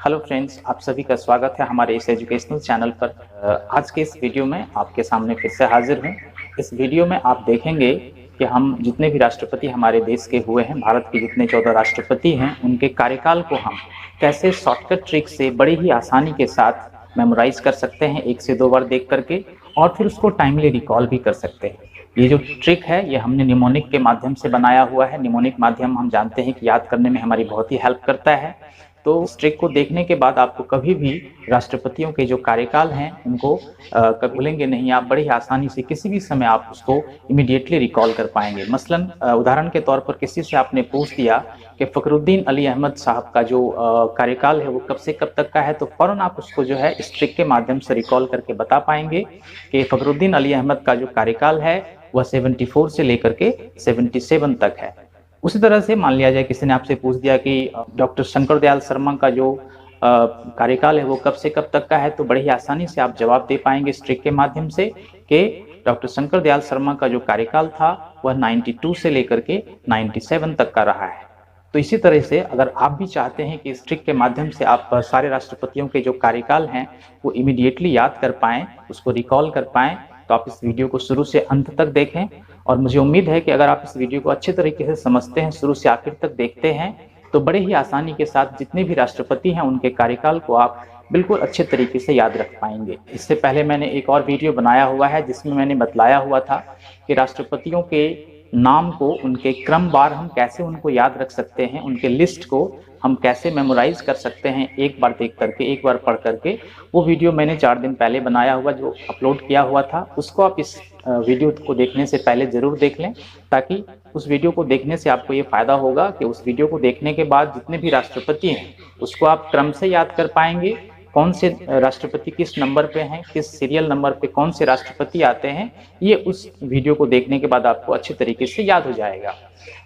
Hello friends, आप सभी का स्वागत है हमारे इस एजुकेशनल चैनल पर। आज के इस वीडियो में आपके सामने फिर से हाजिर हूँ। इस वीडियो में आप देखेंगे कि हम जितने भी राष्ट्रपति हमारे देश के हुए हैं, भारत के जितने 14 राष्ट्रपति हैं, उनके कार्यकाल को हम कैसे शॉर्टकट ट्रिक से बड़ी ही आसानी के साथ मेमोराइज कर सकते हैं, 1 से 2 बार देख करके, और फिर उसको टाइमली रिकॉल भी कर सकते हैं। ये जो ट्रिक है ये हमने निमोनिक के माध्यम से बनाया हुआ है। निमोनिक माध्यम हम जानते हैं कि याद करने में हमारी बहुत ही हेल्प करता है। तो इस ट्रिक को देखने के बाद आपको कभी भी राष्ट्रपतियों के जो कार्यकाल हैं उनको कभी भूलेंगे नहीं। आप बड़ी आसानी से किसी भी समय आप उसको इमीडिएटली रिकॉल कर पाएंगे। मसलन उदाहरण के तौर पर किसी से आपने पूछ दिया कि फखरुद्दीन अली अहमद साहब का जो कार्यकाल है वो कब से कब तक का है, तो फौरन आप उसको जो है इस ट्रिक के माध्यम से रिकॉल करके बता पाएंगे कि फखरुद्दीन अली अहमद का जो कार्यकाल है वह 74 से लेकर के 77 तक है। उसी तरह से मान लिया जाए किसी ने आपसे पूछ दिया कि डॉक्टर शंकर दयाल शर्मा का जो कार्यकाल है वो कब से कब तक का है, तो बड़ी ही आसानी से आप जवाब दे पाएंगे इस ट्रिक के माध्यम से कि डॉक्टर शंकर दयाल शर्मा का जो कार्यकाल था वह 92 से लेकर के 97 तक का रहा है। तो इसी तरह से अगर आप भी चाहते हैं कि इस ट्रिक के माध्यम से आप सारे राष्ट्रपतियों के जो कार्यकाल हैं वो इमीडिएटली याद कर पाएँ, उसको रिकॉल कर पाएँ, तो आप इस वीडियो को शुरू से अंत तक देखें। और मुझे उम्मीद है कि अगर आप इस वीडियो को अच्छे तरीके से समझते हैं, शुरू से आखिर तक देखते हैं, तो बड़े ही आसानी के साथ जितने भी राष्ट्रपति हैं उनके कार्यकाल को आप बिल्कुल अच्छे तरीके से याद रख पाएंगे। इससे पहले मैंने एक और वीडियो बनाया हुआ है जिसमें मैंने बतलाया हुआ था कि राष्ट्रपतियों के नाम को, उनके क्रमवार हम कैसे उनको याद रख सकते हैं, उनके लिस्ट को हम कैसे मेमोराइज कर सकते हैं, एक बार देख करके, एक बार पढ़ करके। वो वीडियो मैंने 4 दिन पहले बनाया हुआ जो अपलोड किया हुआ था, उसको आप इस वीडियो को देखने से पहले ज़रूर देख लें, ताकि उस वीडियो को देखने से आपको ये फ़ायदा होगा कि उस वीडियो को देखने के बाद जितने भी राष्ट्रपति हैं उसको आप क्रम से याद कर पाएंगे। कौन से राष्ट्रपति किस नंबर पे हैं, किस सीरियल नंबर पे कौन से राष्ट्रपति आते हैं, ये उस वीडियो को देखने के बाद आपको अच्छे तरीके से याद हो जाएगा।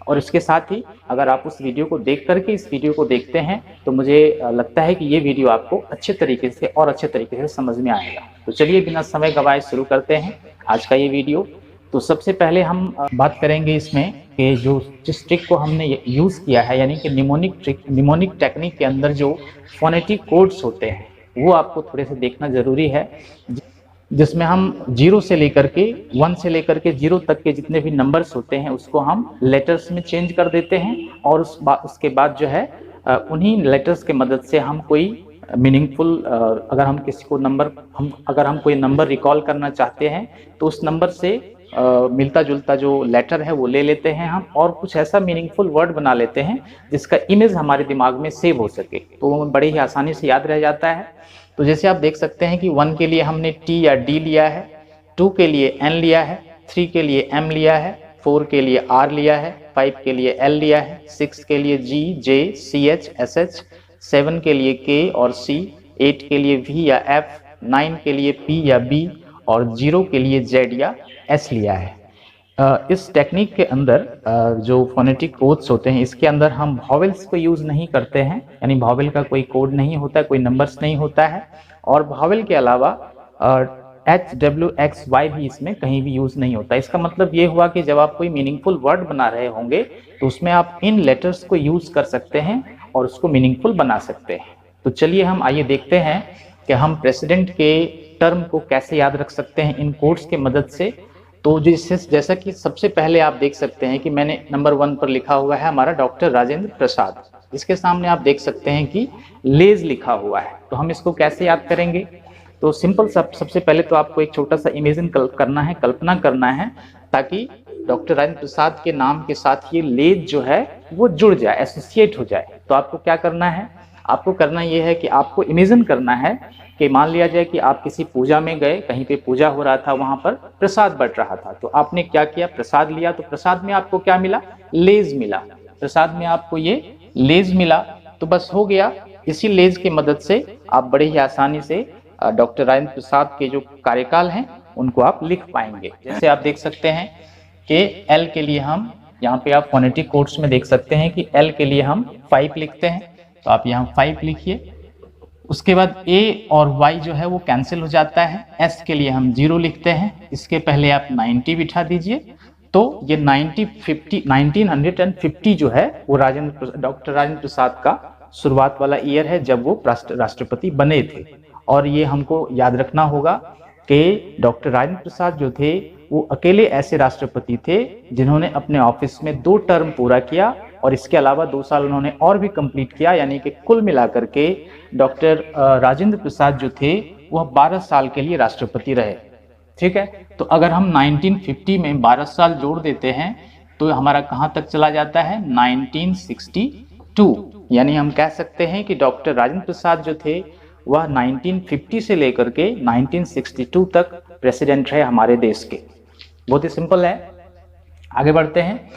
और इसके साथ ही अगर आप उस वीडियो को देख करके इस वीडियो को देखते हैं तो मुझे लगता है कि ये वीडियो आपको अच्छे तरीके से और अच्छे तरीके से समझ में आएगा। तो चलिए बिना समय गवाए शुरू करते हैं आज का ये वीडियो। तो सबसे पहले हम बात करेंगे इसमें कि जिस ट्रिक को हमने यूज़ किया है, यानी कि निमोनिक टेक्निक के अंदर जो फोनेटिक कोड्स होते हैं वो आपको थोड़े से देखना ज़रूरी है, जिसमें हम 0 से लेकर के 1 से लेकर के 0 तक के जितने भी नंबर्स होते हैं उसको हम लेटर्स में चेंज कर देते हैं। और उसके बाद जो है उन्हीं लेटर्स के मदद से हम कोई मीनिंगफुल अगर हम कोई नंबर रिकॉल करना चाहते हैं तो उस नंबर से मिलता जुलता जो लेटर है वो ले लेते हैं हम, और कुछ ऐसा मीनिंगफुल वर्ड बना लेते हैं जिसका इमेज हमारे दिमाग में सेव हो सके, तो वो बड़ी ही आसानी से याद रह जाता है। तो जैसे आप देख सकते हैं कि 1 के लिए हमने T या D लिया है, 2 के लिए N लिया है, 3 के लिए M लिया है, 4 के लिए R लिया है, 5 के लिए L लिया है, 6 के लिए G, J, CH, SH, 7 के लिए K और C, 8 के लिए V या F, 9 के लिए P या B और 0 के लिए Z या S लिया है। इस टेक्निक के अंदर जो फोनेटिक कोड्स होते हैं इसके अंदर हम वॉवेल्स को यूज़ नहीं करते हैं, यानी वॉवेल का कोई कोड नहीं होता, कोई नंबर्स नहीं होता है। और वॉवेल के अलावा H, W, X, Y भी इसमें कहीं भी यूज़ नहीं होता। इसका मतलब ये हुआ कि जब आप कोई मीनिंगफुल वर्ड बना रहे होंगे तो उसमें आप इन लेटर्स को यूज़ कर सकते हैं और उसको मीनिंगफुल बना सकते हैं। तो चलिए हम आइए देखते हैं कि हम प्रेसिडेंट के टर्म को कैसे याद रख सकते हैं इन कोड्स के मदद से। तो जैसा कि सबसे पहले आप देख सकते हैं कि मैंने नंबर 1 पर लिखा हुआ है हमारा डॉक्टर राजेंद्र प्रसाद। इसके सामने आप देख सकते हैं कि लेज लिखा हुआ है। तो हम इसको कैसे याद करेंगे? तो सिंपल सबसे पहले तो आपको एक छोटा सा इमेजिन करना है, कल्पना करना है, ताकि डॉक्टर राजेंद्र प्रसाद के नाम के साथ ये लेज जो है वो जुड़ जाए, एसोसिएट हो जाए। तो आपको क्या करना है? आपको करना ये है कि आपको इमेजिन करना है कि मान लिया जाए कि आप किसी पूजा में गए, कहीं पे पूजा हो रहा था, वहां पर प्रसाद बंट रहा था। तो आपने क्या किया? प्रसाद लिया। तो प्रसाद में आपको क्या मिला? लेज मिला। प्रसाद में आपको ये लेज मिला। तो बस हो गया। इसी लेज की मदद से आप बड़े ही आसानी से डॉक्टर राजेंद्र प्रसाद के जो कार्यकाल हैं उनको आप लिख पाएंगे। जैसे आप देख सकते हैं कि L के लिए हम यहाँ पे आप फोनेटिक कोड्स में देख सकते हैं कि L के लिए हम 5 लिखते हैं। तो आप यहाँ 5 लिखिए। उसके बाद A और Y जो है वो कैंसिल हो जाता है। S के लिए हम 0 लिखते हैं। इसके पहले आप 90 बिठा दीजिए। तो ये 1950 जो है वो डॉक्टर राजेंद्र प्रसाद का शुरुआत वाला ईयर है जब वो राष्ट्रपति बने थे। और ये हमको याद रखना होगा कि डॉक्टर राजेंद्र प्रसाद जो थे वो अकेले ऐसे राष्ट्रपति थे जिन्होंने अपने ऑफिस में 2 टर्म पूरा किया और इसके अलावा 2 साल उन्होंने और भी कंप्लीट किया, यानी कि कुल मिलाकर के डॉक्टर राजेंद्र प्रसाद जो थे वह 12 साल के लिए राष्ट्रपति रहे। ठीक है, तो अगर हम 1950 में 12 साल जोड़ देते हैं तो हमारा कहाँ तक चला जाता है, 1962। यानी हम कह सकते हैं कि डॉक्टर राजेंद्र प्रसाद जो थे वह 1950 से लेकर के 1962 तक प्रेसिडेंट रहे हमारे देश के। बहुत ही सिंपल है। आगे बढ़ते हैं।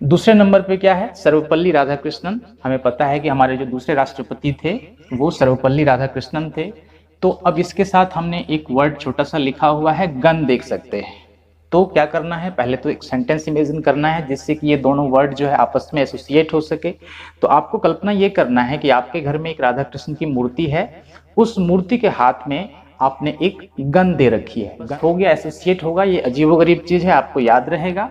दूसरे नंबर पे क्या है, सर्वपल्ली राधाकृष्णन। हमें पता है कि हमारे जो दूसरे राष्ट्रपति थे वो सर्वपल्ली राधाकृष्णन थे। तो अब इसके साथ हमने एक वर्ड छोटा सा लिखा हुआ है, गन, देख सकते हैं। तो क्या करना है, पहले तो एक सेंटेंस इमेजिन करना है जिससे कि ये दोनों वर्ड जो है आपस में एसोसिएट हो सके। तो आपको कल्पना ये करना है कि आपके घर में एक राधा कृष्ण की मूर्ति है, उस मूर्ति के हाथ में आपने एक गन दे रखी है। हो गया, एसोसिएट होगा, ये अजीबोगरीब चीज है, आपको याद रहेगा।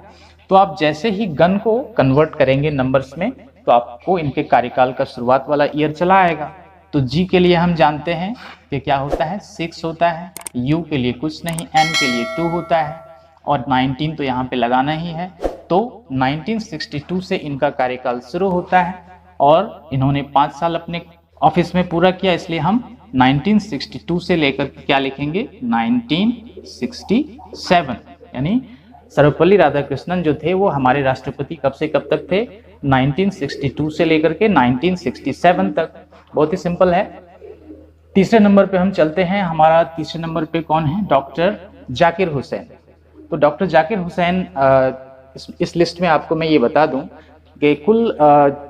तो आप जैसे ही गन को कन्वर्ट करेंगे नंबर्स में तो आपको इनके कार्यकाल का शुरुआत वाला ईयर चला आएगा। तो जी के लिए हम जानते हैं कि क्या होता है, 6 होता है, यू के लिए कुछ नहीं, एन के लिए 2 होता है और 19 तो यहाँ पे लगाना ही है। तो 1962 से इनका कार्यकाल शुरू होता है और इन्होंने 5 साल अपने ऑफिस में पूरा किया, इसलिए हम 1962 से लेकर क्या लिखेंगे, 1967। यानी सर्वपल्ली राधाकृष्णन जो थे वो हमारे राष्ट्रपति कब से कब तक थे, 1962 से लेकर के 1967 तक। बहुत ही सिंपल है। तीसरे नंबर पे हम चलते हैं। हमारा तीसरे नंबर पे कौन है, डॉक्टर जाकिर हुसैन। तो डॉक्टर जाकिर हुसैन, इस लिस्ट में आपको मैं ये बता दूं कि कुल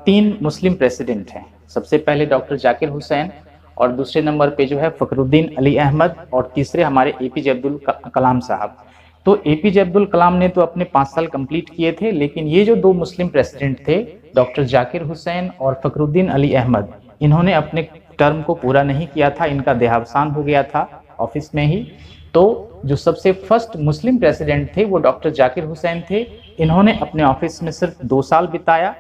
3 मुस्लिम प्रेसिडेंट हैं। सबसे पहले डॉक्टर जाकिर हुसैन और दूसरे नंबर पे जो है फखरुद्दीन अली अहमद और तीसरे हमारे एपीजे अब्दुल कलाम साहब। तो एपीजे अब्दुल कलाम ने तो अपने 5 साल कंप्लीट किए थे, लेकिन ये जो 2 मुस्लिम प्रेसिडेंट थे डॉक्टर जाकिर हुसैन और फखरुद्दीन अली अहमद, इन्होंने अपने टर्म को पूरा नहीं किया था, इनका देहावसान हो गया था ऑफिस में ही। तो जो सबसे फर्स्ट मुस्लिम प्रेसिडेंट थे वो डॉक्टर जाकिर हुसैन थे, इन्होंने अपने ऑफिस में सिर्फ 2 साल बिताया।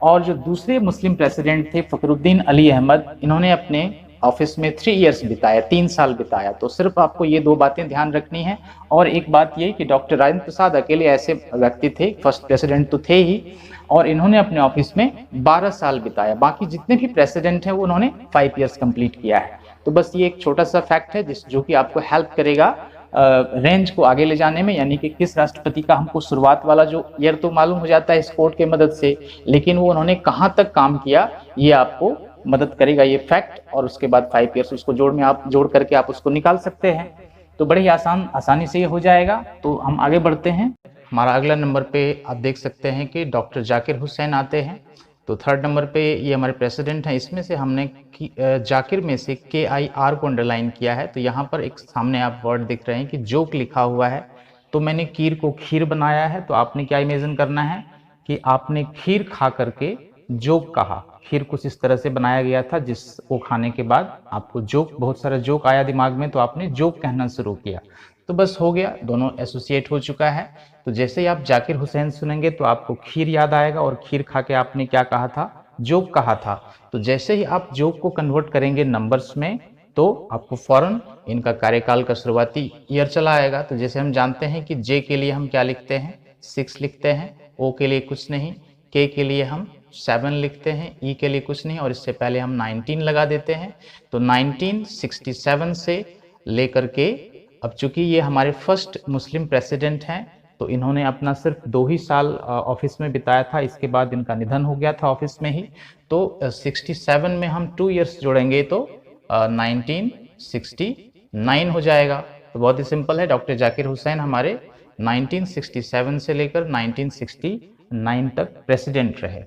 और जो दूसरे मुस्लिम प्रेसिडेंट थे फखरुद्दीन अली अहमद, इन्होंने अपने ऑफिस में 3 इयर्स बिताया, 3 साल बिताया। तो सिर्फ आपको ये 2 बातें ध्यान रखनी है। और एक बात ये कि डॉक्टर राजेंद्र प्रसाद अकेले ऐसे व्यक्ति थे, फर्स्ट प्रेसिडेंट तो थे ही, और इन्होंने अपने ऑफिस में 12 साल बिताया। बाकी जितने भी प्रेसिडेंट हैं वो उन्होंने 5 इयर्स कंप्लीट किया है। तो बस ये एक छोटा सा फैक्ट है जो कि आपको हेल्प करेगा रेंज को आगे ले जाने में, यानी कि किस राष्ट्रपति का हमको शुरुआत वाला जो ईयर तो मालूम हो जाता है इस कोड के मदद से, लेकिन वो उन्होंने कहाँ तक काम किया ये आपको मदद करेगा ये फैक्ट। और उसके बाद 5 इयर्स उसको जोड़ करके आप उसको निकाल सकते हैं। तो बड़े ही आसानी से ये हो जाएगा। तो हम आगे बढ़ते हैं। हमारा अगला नंबर पे आप देख सकते हैं कि डॉक्टर जाकिर हुसैन आते हैं। तो 3rd नंबर पे ये हमारे प्रेसिडेंट हैं। इसमें से हमने जाकिर में से KIR को अंडरलाइन किया है। तो यहाँ पर एक सामने आप वर्ड दिख रहे हैं कि जोक लिखा हुआ है। तो मैंने कीर को खीर बनाया है। तो आपने क्या इमेजिन करना है कि आपने खीर खा करके जोक कहा। खीर कुछ इस तरह से बनाया गया था जिसको खाने के बाद आपको बहुत सारा जोक आया दिमाग में, तो आपने जोक कहना शुरू किया। तो बस हो गया, दोनों एसोसिएट हो चुका है। तो जैसे ही आप जाकिर हुसैन सुनेंगे तो आपको खीर याद आएगा, और खीर खा के आपने क्या कहा था, जोक कहा था। तो जैसे ही आप जोक को कन्वर्ट करेंगे नंबर्स में तो आपको फौरन इनका कार्यकाल का शुरुआती ईयर चला आएगा। तो जैसे हम जानते हैं कि जे के लिए हम क्या लिखते हैं, 6 लिखते हैं, ओ के लिए कुछ नहीं, के के लिए हम 7 लिखते हैं, ई के लिए कुछ नहीं, और इससे पहले हम 19 लगा देते हैं। तो 1967 से लेकर के अब चूंकि ये हमारे फर्स्ट मुस्लिम प्रेसिडेंट हैं, तो इन्होंने अपना सिर्फ 2 ही साल ऑफिस में बिताया था। इसके बाद इनका निधन हो गया था ऑफिस में ही। तो 67 में हम 2 इयर्स जोड़ेंगे तो 1969 हो जाएगा। तो बहुत ही सिंपल है, डॉक्टर जाकिर हुसैन हमारे 1967 से लेकर 1969 तक प्रेसिडेंट रहे।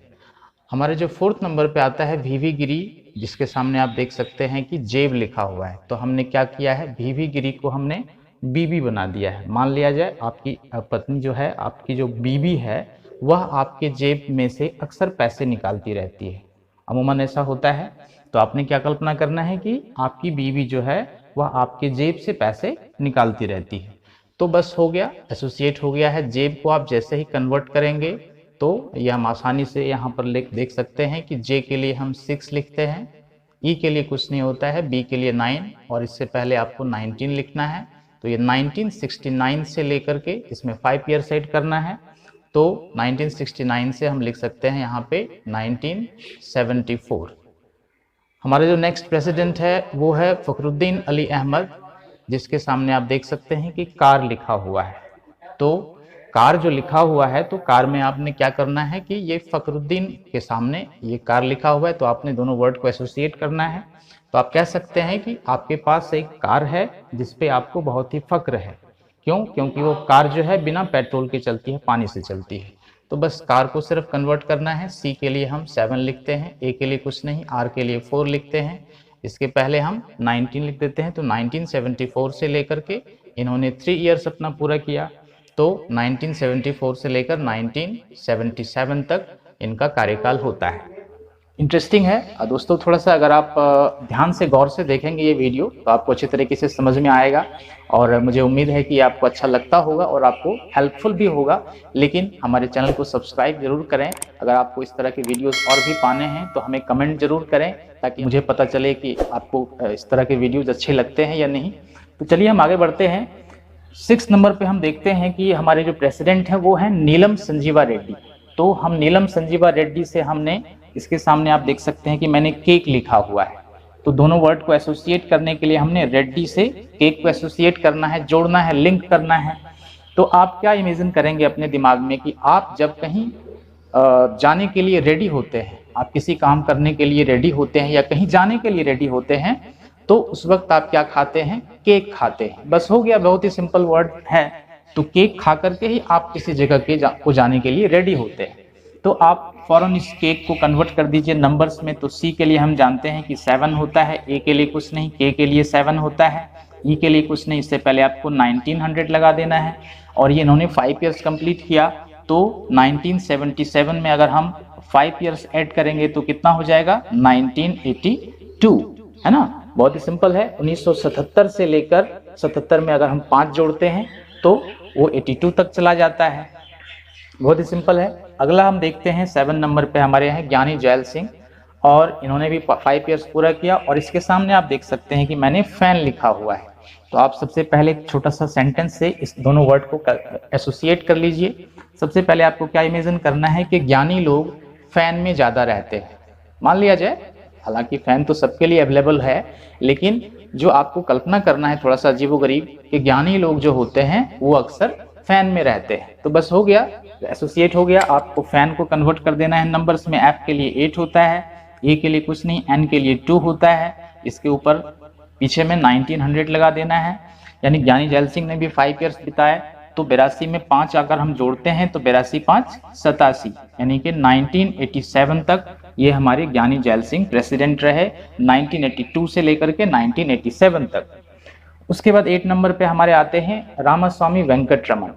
हमारे जो 4th नंबर पे आता है VV गिरी, जिसके सामने आप देख सकते हैं कि जेब लिखा हुआ है। तो हमने क्या किया है, VV गिरी को हमने बीबी बना दिया है। मान लिया जाए आपकी पत्नी जो है, आपकी जो बीबी है, वह आपके जेब में से अक्सर पैसे निकालती रहती है, अमूमन ऐसा होता है। तो आपने क्या कल्पना करना है कि आपकी बीबी जो है वह आपके जेब से पैसे निकालती रहती है। तो बस हो गया, एसोसिएट हो गया है। जेब को आप जैसे ही कन्वर्ट करेंगे तो ये हम आसानी से यहाँ पर देख सकते हैं कि जे के लिए हम 6 लिखते हैं, ई के लिए कुछ नहीं होता है, बी के लिए 9 और इससे पहले आपको 19 लिखना है। तो ये 1969 से लेकर के इसमें 5 ईयर ऐड करना है, तो 1969 से हम लिख सकते हैं यहाँ पे 1974। हमारे जो नेक्स्ट प्रेसिडेंट है वो है फखरुद्दीन अली अहमद, जिसके सामने आप देख सकते हैं कि कार लिखा हुआ है। तो कार जो लिखा हुआ है तो कार में आपने क्या करना है कि ये फखरुद्दीन के सामने ये कार लिखा हुआ है, तो आपने दोनों वर्ड को एसोसिएट करना है। तो आप कह सकते हैं कि आपके पास एक कार है जिसपे आपको बहुत ही फक्र है। क्यों? क्योंकि वो कार जो है बिना पेट्रोल के चलती है, पानी से चलती है। तो बस कार को सिर्फ कन्वर्ट करना है। सी के लिए हम 7 लिखते हैं, ए के लिए कुछ नहीं, आर के लिए 4 लिखते हैं, इसके पहले हम 19 लिख देते हैं। तो 1974 से लेकर के इन्होंने 3 ईयर्स अपना पूरा किया, तो 1974 से लेकर 1977 तक इनका कार्यकाल होता है। इंटरेस्टिंग है दोस्तों, थोड़ा सा अगर आप ध्यान से गौर से देखेंगे ये वीडियो तो आपको अच्छे तरीके से समझ में आएगा, और मुझे उम्मीद है कि आपको अच्छा लगता होगा और आपको हेल्पफुल भी होगा। लेकिन हमारे चैनल को सब्सक्राइब जरूर करें। अगर आपको इस तरह के वीडियोस और भी पाने हैं तो हमें कमेंट जरूर करें, ताकि मुझे पता चले कि आपको इस तरह के वीडियोज अच्छे लगते हैं या नहीं। तो चलिए हम आगे बढ़ते हैं। 6 नंबर पे हम देखते हैं कि हमारे जो प्रेसिडेंट हैं वो हैं नीलम संजीवा रेड्डी। तो हम नीलम संजीवा रेड्डी से हमने इसके सामने आप देख सकते हैं कि मैंने केक लिखा हुआ है, तो दोनों वर्ड को एसोसिएट करने के लिए हमने रेड्डी से केक को एसोसिएट करना है, जोड़ना है, लिंक करना है। तो आप क्या इमेजिन करेंगे अपने दिमाग में कि आप जब कहीं जाने के लिए रेडी होते हैं, आप किसी काम करने के लिए रेडी होते हैं या कहीं जाने के लिए रेडी होते हैं, तो उस वक्त आप क्या खाते हैं? केक खाते हैं। बस हो गया, बहुत ही सिंपल वर्ड है। तो केक खा करके ही आप किसी जगह को जाने के लिए रेडी होते हैं। तो आप फौरन इस केक को कन्वर्ट कर दीजिए नंबर्स में। तो सी के लिए हम जानते हैं कि 7 होता है, ए के लिए कुछ नहीं, के के लिए 7 होता है, ई के लिए कुछ नहीं, इससे पहले आपको 1900 लगा देना है। और ये इन्होंने 5 ईयर्स कंप्लीट किया, तो 1977 में अगर हम 5 ईयर्स ऐड करेंगे तो कितना हो जाएगा? 1982, है ना। बहुत ही सिंपल है। 1977 से लेकर 77 में अगर हम 5 जोड़ते हैं तो वो 82 तक चला जाता है। बहुत ही सिंपल है। अगला हम देखते हैं 7 नंबर पे हमारे हैं ज्ञानी जैल सिंह, और इन्होंने भी 5 ईयर्स पूरा किया। और इसके सामने आप देख सकते हैं कि मैंने फैन लिखा हुआ है। तो आप सबसे पहले एक छोटा सा सेंटेंस से इस दोनों वर्ड को एसोसिएट कर लीजिए। सबसे पहले आपको क्या इमेजिन करना है कि ज्ञानी लोग फैन में ज़्यादा रहते हैं। मान लिया जाए, हालांकि फैन तो सबके लिए अवेलेबल है, लेकिन जो आपको कल्पना करना है थोड़ा सा अजीबोगरीब, कि ज्ञानी लोग जो होते हैं वो अक्सर फैन में रहते हैं। तो बस हो गया, एसोसिएट हो गया। आपको फैन को कन्वर्ट कर देना है नंबर्स में। एफ के लिए 8 होता है, ए के लिए कुछ नहीं, एन के लिए 2 होता है, इसके ऊपर पीछे में 1900 लगा देना है। यानी ज्ञानी जैल सिंह ने भी 5 ईयर्स बिताए। तो 82 में 5 अगर हम जोड़ते हैं तो 82 5 87, यानी कि 1987 तक ये हमारे ज्ञानी जैल सिंह प्रेसिडेंट रहे, 1982 से लेकर के 1987 तक। उसके बाद 8 नंबर पे हमारे आते हैं रामास्वामी वेंकटरमन।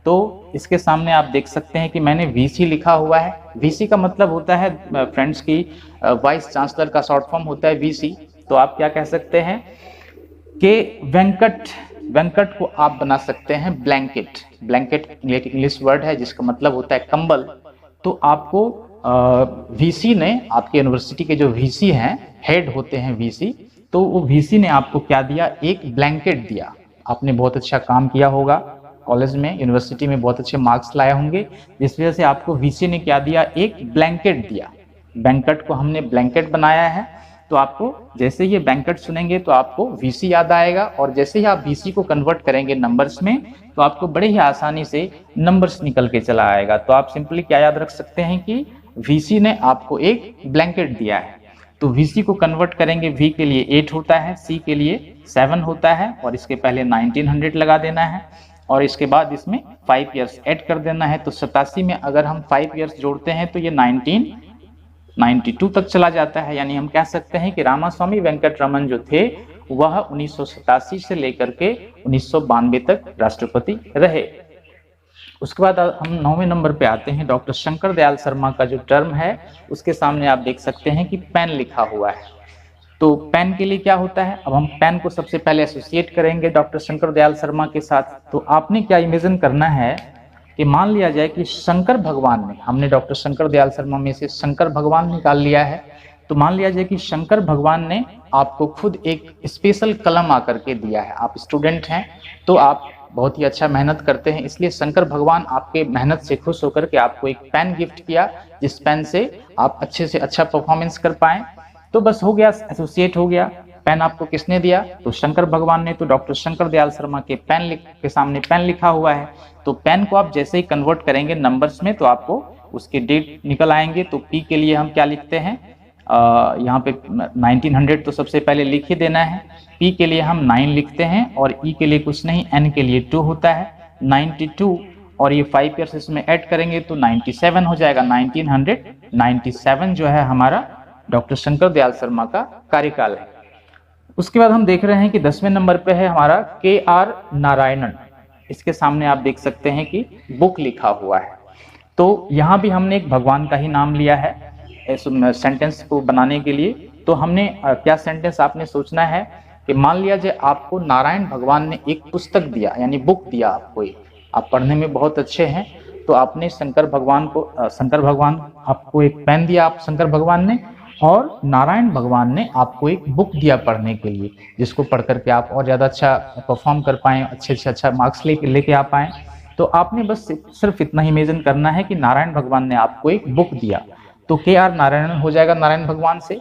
तो इसके सामने आप देख सकते हैं कि मैंने वीसी लिखा हुआ है। वीसी का मतलब होता है फ्रेंड्स की वाइस चांसलर का शॉर्ट फॉर्म होता है वीसी। तो आप क्या कह सकते हैं कि वेंकट को आप बना सकते हैं ब्लैंकेट। ब्लैंकेट इंग्लिश वर्ड है जिसका मतलब होता है कंबल। तो आपको वीसी ने, आपके यूनिवर्सिटी के जो वीसी हैं, हेड होते हैं वीसी, तो वो वीसी ने आपको क्या दिया? एक ब्लैंकेट दिया। आपने बहुत अच्छा काम किया होगा कॉलेज में, यूनिवर्सिटी में बहुत अच्छे मार्क्स लाए होंगे, जिस वजह से आपको वीसी ने क्या दिया? एक ब्लैंकेट दिया। बैंकेट को हमने ब्लैंकेट बनाया है। तो आपको जैसे ये बैंकेट सुनेंगे तो आपको वीसी याद आएगा, और जैसे ही आप वीसी को कन्वर्ट करेंगे नंबर्स में तो आपको बड़े ही आसानी से नंबर्स निकल के चला आएगा। तो आप सिंपली क्या याद रख सकते हैं कि वीसी ने आपको एक ब्लैंकेट दिया है। तो वीसी को कन्वर्ट करेंगे, वी के लिए 8 होता है, सी के लिए 7 होता है, और इसके पहले 1900 लगा देना है, और इसके बाद इसमें 5 ईयर्स ऐड कर देना है। तो 87 में अगर हम 5 ईयर्स जोड़ते हैं तो ये 1992 तक चला जाता है। यानी हम कह सकते हैं कि रामास्वामी वेंकटरमन जो थे वह 1987 से लेकर के 1992 तक राष्ट्रपति रहे। उसके बाद हम 9वें नंबर पे आते हैं डॉक्टर शंकर दयाल शर्मा का जो टर्म है, उसके सामने आप देख सकते हैं कि पेन लिखा हुआ है। तो पेन के लिए क्या होता है? अब हम पेन को सबसे पहले एसोसिएट करेंगे डॉक्टर शंकर दयाल शर्मा के साथ। तो आपने क्या इमेजिन करना है कि मान लिया जाए कि शंकर भगवान ने, हमने डॉक्टर शंकर दयाल शर्मा में से शंकर भगवान निकाल लिया है, तो मान लिया जाए कि शंकर भगवान ने आपको खुद एक स्पेशल कलम आकर के दिया है। आप स्टूडेंट हैं तो आप बहुत ही अच्छा मेहनत करते हैं, इसलिए शंकर भगवान आपके मेहनत से खुश होकर के आपको एक पेन गिफ्ट किया, जिस पेन से आप अच्छे से अच्छा परफॉर्मेंस कर पाए। तो बस हो गया, एसोसिएट हो गया। पेन आपको किसने दिया? तो शंकर भगवान ने। तो डॉक्टर शंकर दयाल शर्मा के पेन के सामने पेन लिखा हुआ है, तो पेन को आप जैसे ही कन्वर्ट करेंगे नंबर्स में तो आपको उसके डेट निकल आएंगे। तो पी के लिए हम क्या लिखते हैं, यहाँ पे 1900 तो सबसे पहले लिख ही देना है। पी के लिए हम 9 लिखते हैं और ई के लिए कुछ नहीं, एन के लिए 2 होता है, 92, और ये 5 ईयर्स इसमें ऐड करेंगे तो 97 हो जाएगा। 1997 जो है हमारा डॉक्टर शंकर दयाल शर्मा का कार्यकाल है। उसके बाद हम देख रहे हैं कि 10वें नंबर पे है हमारा KR नारायणन। इसके सामने आप देख सकते हैं कि बुक लिखा हुआ है। तो यहाँ भी हमने एक भगवान का ही नाम लिया है सेंटेंस को बनाने के लिए। तो हमने क्या सेंटेंस आपने सोचना है कि मान लिया जाए आपको नारायण भगवान ने एक पुस्तक दिया, यानी बुक दिया आपको, आप पढ़ने में बहुत अच्छे हैं, तो आपने शंकर भगवान आपको एक पेन दिया, आप शंकर भगवान ने, और नारायण भगवान ने आपको एक बुक दिया पढ़ने के लिए, जिसको पढ़ करके आप और ज़्यादा अच्छा परफॉर्म कर पाएँ, अच्छे से अच्छा मार्क्स लेके आ पाएँ। तो आपने बस सिर्फ इतना ही इमेजिन करना है कि नारायण भगवान ने आपको एक बुक दिया, तो KR नारायणन हो जाएगा नारायण भगवान से।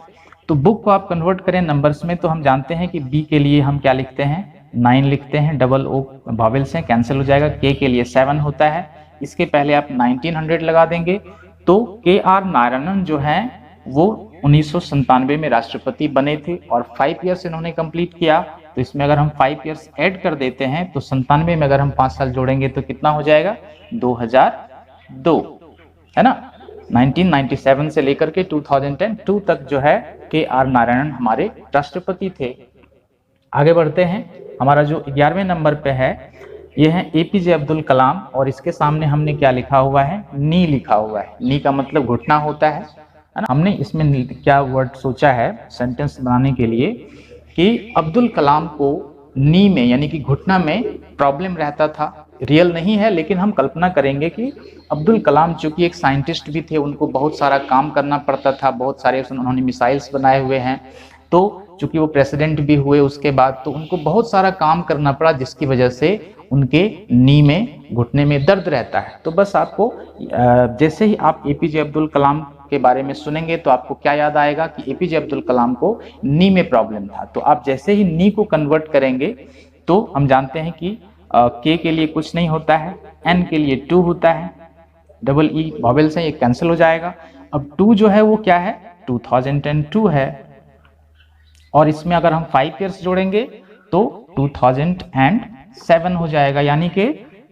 तो बुक को आप कन्वर्ट करें नंबर्स में तो हम जानते हैं कि बी के लिए हम क्या लिखते हैं, 9 लिखते हैं, डबल ओ वॉवेल्स हैं, कैंसिल हो जाएगा। के लिए 7 होता है, इसके पहले आप 1900 लगा देंगे। तो KR नारायणन जो हैं वो 1997 में राष्ट्रपति बने थे और 5 ईयर्स इन्होंने कंप्लीट किया। तो इसमें अगर हम 5 ईयर्स ऐड कर देते हैं तो 97 में अगर हम 5 साल जोड़ेंगे तो कितना हो जाएगा, 2002, है ना। 1997 से लेकर के 2002 तक जो है KR नारायणन हमारे राष्ट्रपति थे। आगे बढ़ते हैं, हमारा जो 11वें नंबर पे है ये है APJ अब्दुल कलाम, और इसके सामने हमने क्या लिखा हुआ है, नी लिखा हुआ है। नी का मतलब घुटना होता है ना। हमने इसमें क्या वर्ड सोचा है सेंटेंस बनाने के लिए कि अब्दुल कलाम को नी में यानी कि घुटना में प्रॉब्लम रहता था। रियल नहीं है, लेकिन हम कल्पना करेंगे कि अब्दुल कलाम चूंकि एक साइंटिस्ट भी थे, उनको बहुत सारा काम करना पड़ता था, बहुत सारे उन्होंने मिसाइल्स बनाए हुए हैं, तो चूंकि वो प्रेसिडेंट भी हुए उसके बाद, तो उनको बहुत सारा काम करना पड़ा, जिसकी वजह से उनके नी में, घुटने में दर्द रहता है। तो बस आपको जैसे ही आप APJ अब्दुल कलाम के बारे में सुनेंगे तो आपको क्या याद आएगा कि APJ अब्दुल कलाम को नी में प्रॉब्लम था। तो आप जैसे ही नी को कन्वर्ट करेंगे तो हम जानते हैं कि के लिए कुछ नहीं होता है, एन के लिए 2 होता है, डबल ई वॉवेल्स हैं, ये कैंसिल हो जाएगा। अब 2 जो है वो क्या है, 2002 है, और इसमें अगर हम 5 ईयर्स जोड़ेंगे तो 2007 हो जाएगा। यानी कि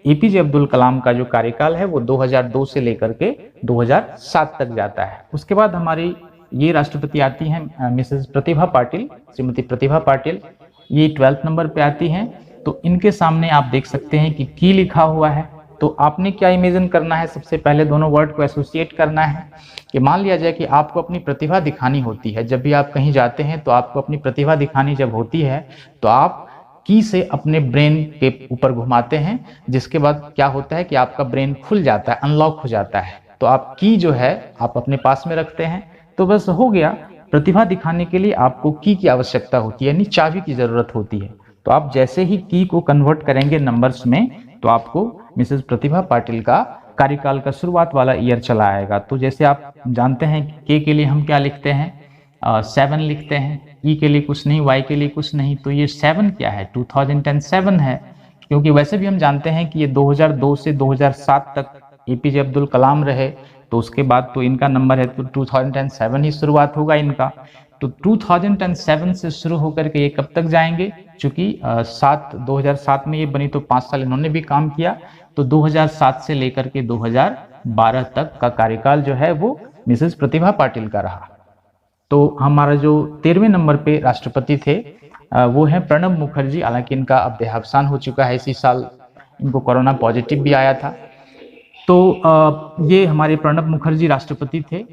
APJ अब्दुल कलाम का जो कार्यकाल है वो 2002 से लेकर के 2007 तक जाता है। उसके बाद हमारी ये राष्ट्रपति आती हैं मिसेस प्रतिभा पाटिल, श्रीमती प्रतिभा पाटिल, ये 12th नंबर पे आती हैं। तो इनके सामने आप देख सकते हैं कि की लिखा हुआ है। तो आपने क्या इमेजिन करना है, सबसे पहले दोनों वर्ड को एसोसिएट करना है कि मान लिया जाए कि आपको अपनी प्रतिभा दिखानी होती है। जब भी आप कहीं जाते हैं तो आपको अपनी प्रतिभा दिखानी जब होती है तो आप की से अपने ब्रेन के ऊपर घुमाते हैं, जिसके बाद क्या होता है कि आपका ब्रेन खुल जाता है, अनलॉक हो जाता है। तो आप की जो है आप अपने पास में रखते हैं। तो बस हो गया, प्रतिभा दिखाने के लिए आपको की आवश्यकता होती है, यानी चाबी की जरूरत होती है। तो आप जैसे ही की को कन्वर्ट करेंगे नंबर्स में तो आपको मिसेस प्रतिभा पाटिल का कार्यकाल का शुरुआत वाला ईयर चला आएगा। तो जैसे आप जानते हैं के लिए हम क्या लिखते हैं, 7 लिखते हैं, ई के लिए कुछ नहीं, वाई के लिए कुछ नहीं, तो ये 7 क्या है, 2007 है। क्योंकि वैसे भी हम जानते हैं कि ये 2002 से 2007 तक APJ अब्दुल कलाम रहे, तो उसके बाद तो इनका नंबर है तो 2007 ही शुरुआत होगा इनका। तो 2007 से शुरू होकर के ये कब तक जाएंगे, चूंकि 2007 में ये बनी तो 5 साल इन्होंने भी काम किया, तो 2007 से लेकर के 2012 तक का कार्यकाल जो है वो मिसेस प्रतिभा पाटिल का रहा। तो हमारा जो 13वें नंबर पे राष्ट्रपति थे वो है प्रणब मुखर्जी। हालांकि इनका अब देहावसान हो चुका है, इसी साल इनको कोरोना पॉजिटिव भी आया था। तो ये हमारे प्रणब मुखर्जी राष्ट्रपति थे।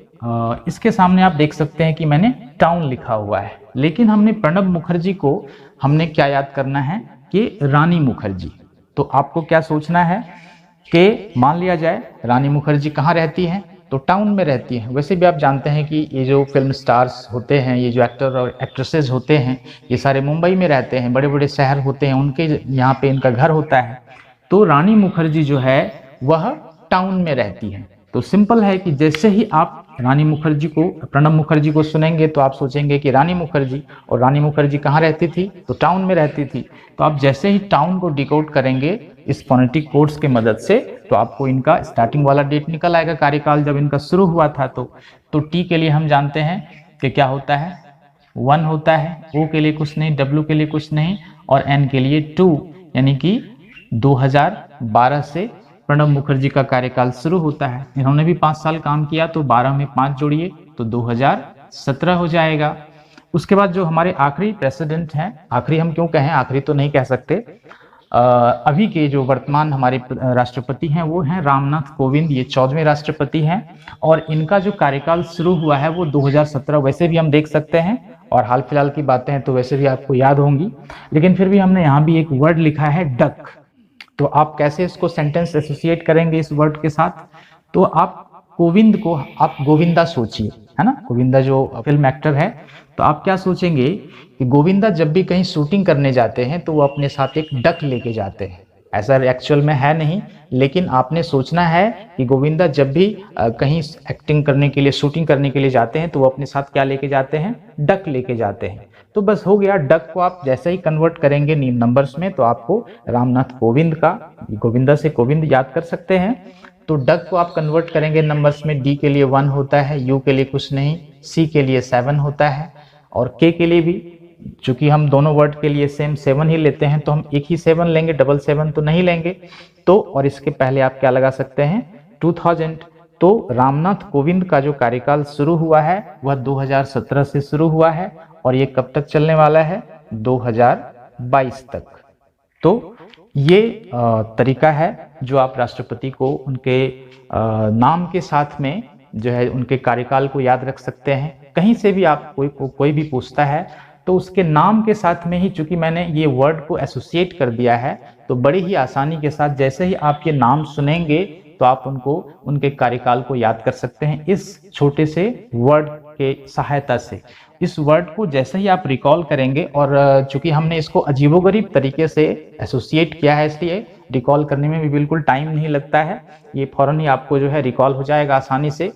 इसके सामने आप देख सकते हैं कि मैंने टाउन लिखा हुआ है, लेकिन हमने प्रणब मुखर्जी को हमने क्या याद करना है कि रानी मुखर्जी। तो आपको क्या सोचना है कि मान लिया जाए रानी मुखर्जी कहाँ रहती हैं, तो टाउन में रहती हैं। वैसे भी आप जानते हैं कि ये जो फिल्म स्टार्स होते हैं, ये जो एक्टर और एक्ट्रेसेस होते हैं, ये सारे मुंबई में रहते हैं, बड़े बड़े शहर होते हैं, उनके यहाँ पे इनका घर होता है। तो रानी मुखर्जी जो है वह टाउन में रहती है। तो सिंपल है कि जैसे ही आप रानी मुखर्जी को, प्रणब मुखर्जी को सुनेंगे तो आप सोचेंगे कि रानी मुखर्जी, और रानी मुखर्जी कहाँ रहती थी, तो टाउन में रहती थी। तो आप जैसे ही टाउन को डिकोड करेंगे इस फोनेटिक कोड्स की मदद से, तो आपको इनका स्टार्टिंग वाला डेट निकल आएगा, कार्यकाल जब इनका शुरू हुआ था। तो टी के लिए हम जानते हैं कि क्या होता है, 1 होता है, ओ के लिए कुछ नहीं, डब्ल्यू के लिए कुछ नहीं, और एन के लिए 2, यानी कि 2012 से प्रणब मुखर्जी का कार्यकाल शुरू होता है। इन्होंने भी 5 साल काम किया, तो 12 में 5 जोड़िए तो 2017 हो जाएगा। उसके बाद जो हमारे आखिरी प्रेसिडेंट हैं, आखिरी हम क्यों कहें, आखिरी तो नहीं कह सकते, अभी के जो वर्तमान हमारे राष्ट्रपति हैं वो हैं रामनाथ कोविंद। ये 14वें राष्ट्रपति हैं और इनका जो कार्यकाल शुरू हुआ है वो 2017 वैसे भी हम देख सकते हैं, और हाल फिलहाल की बातें हैं तो वैसे भी आपको याद होंगी, लेकिन फिर भी हमने यहाँ भी एक वर्ड लिखा है डक। तो आप कैसे इसको सेंटेंस एसोसिएट करेंगे इस वर्ड के साथ, तो आप कोविंद को आप गोविंदा सोचिए, है ना, गोविंदा जो फिल्म एक्टर है, तो आप क्या सोचेंगे कि गोविंदा जब भी कहीं शूटिंग करने जाते हैं तो वो अपने साथ एक डक लेके जाते हैं। ऐसा एक्चुअल में है नहीं, लेकिन आपने सोचना है कि गोविंदा जब भी कहीं एक्टिंग करने के लिए, शूटिंग करने के लिए जाते हैं तो वो अपने साथ क्या लेके जाते हैं, डक लेके जाते हैं। तो बस हो गया, डक को आप जैसे ही कन्वर्ट करेंगे नंबर्स में तो आपको रामनाथ कोविंद का, गोविंदा से कोविंद याद कर सकते हैं, तो डक को आप कन्वर्ट करेंगे नंबर्स में। डी के लिए 1 होता है, यू के लिए कुछ नहीं, सी के लिए 7 होता है, और के के लिए भी, चूंकि हम दोनों वर्ड के लिए सेम 7 ही लेते हैं तो हम एक ही 7 लेंगे, डबल 7 तो नहीं लेंगे। तो और इसके पहले आप क्या लगा सकते हैं, 2000। तो रामनाथ कोविंद का जो कार्यकाल शुरू हुआ है वह 2017 से शुरू हुआ है और ये कब तक चलने वाला है, 2022 तक। तो ये तरीका है जो आप राष्ट्रपति को उनके नाम के साथ में जो है उनके कार्यकाल को याद रख सकते हैं। कहीं से भी आप कोई भी पूछता है तो उसके नाम के साथ में ही, चूंकि मैंने ये वर्ड को एसोसिएट कर दिया है, तो बड़ी ही आसानी के साथ जैसे ही आप ये नाम सुनेंगे तो आप उनको, उनके कार्यकाल को याद कर सकते हैं इस छोटे से वर्ड के सहायता से। इस वर्ड को जैसे ही आप रिकॉल करेंगे, और चूंकि हमने इसको अजीबोगरीब तरीके से एसोसिएट किया है इसलिए रिकॉल करने में भी बिल्कुल टाइम नहीं लगता है, ये फौरन ही आपको जो है रिकॉल हो जाएगा आसानी से।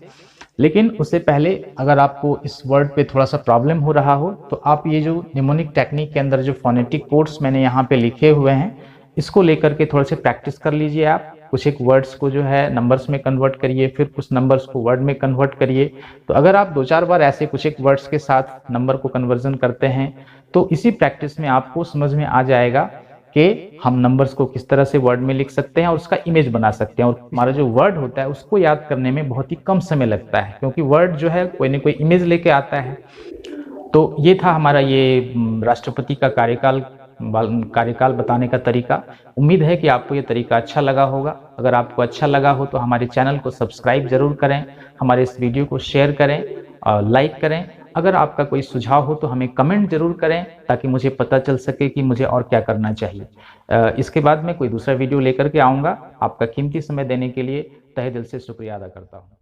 लेकिन उससे पहले अगर आपको इस वर्ड पे थोड़ा सा प्रॉब्लम हो रहा हो तो आप ये जो निमोनिक टेक्निक के अंदर जो फोनेटिक कोड्स मैंने यहाँ पे लिखे हुए हैं, इसको लेकर के थोड़े से प्रैक्टिस कर लीजिए। आप कुछ एक वर्ड्स को जो है नंबर्स में कन्वर्ट करिए, फिर कुछ नंबर्स को वर्ड में कन्वर्ट करिए। तो अगर आप 2-4 बार ऐसे कुछ एक वर्ड्स के साथ नंबर को कन्वर्जन करते हैं तो इसी प्रैक्टिस में आपको समझ में आ जाएगा कि हम नंबर्स को किस तरह से वर्ड में लिख सकते हैं और उसका इमेज बना सकते हैं। और हमारा जो वर्ड होता है उसको याद करने में बहुत ही कम समय लगता है, क्योंकि वर्ड जो है कोई ना कोई इमेज लेके आता है। तो ये था हमारा ये राष्ट्रपति का कार्यकाल बताने का तरीका। उम्मीद है कि आपको ये तरीका अच्छा लगा होगा। अगर आपको अच्छा लगा हो तो हमारे चैनल को सब्सक्राइब जरूर करें, हमारे इस वीडियो को शेयर करें और लाइक करें। अगर आपका कोई सुझाव हो तो हमें कमेंट जरूर करें ताकि मुझे पता चल सके कि मुझे और क्या करना चाहिए। इसके बाद मैं कोई दूसरा वीडियो लेकर के आऊँगा। आपका कीमती समय देने के लिए तहे दिल से शुक्रिया अदा करता हूँ।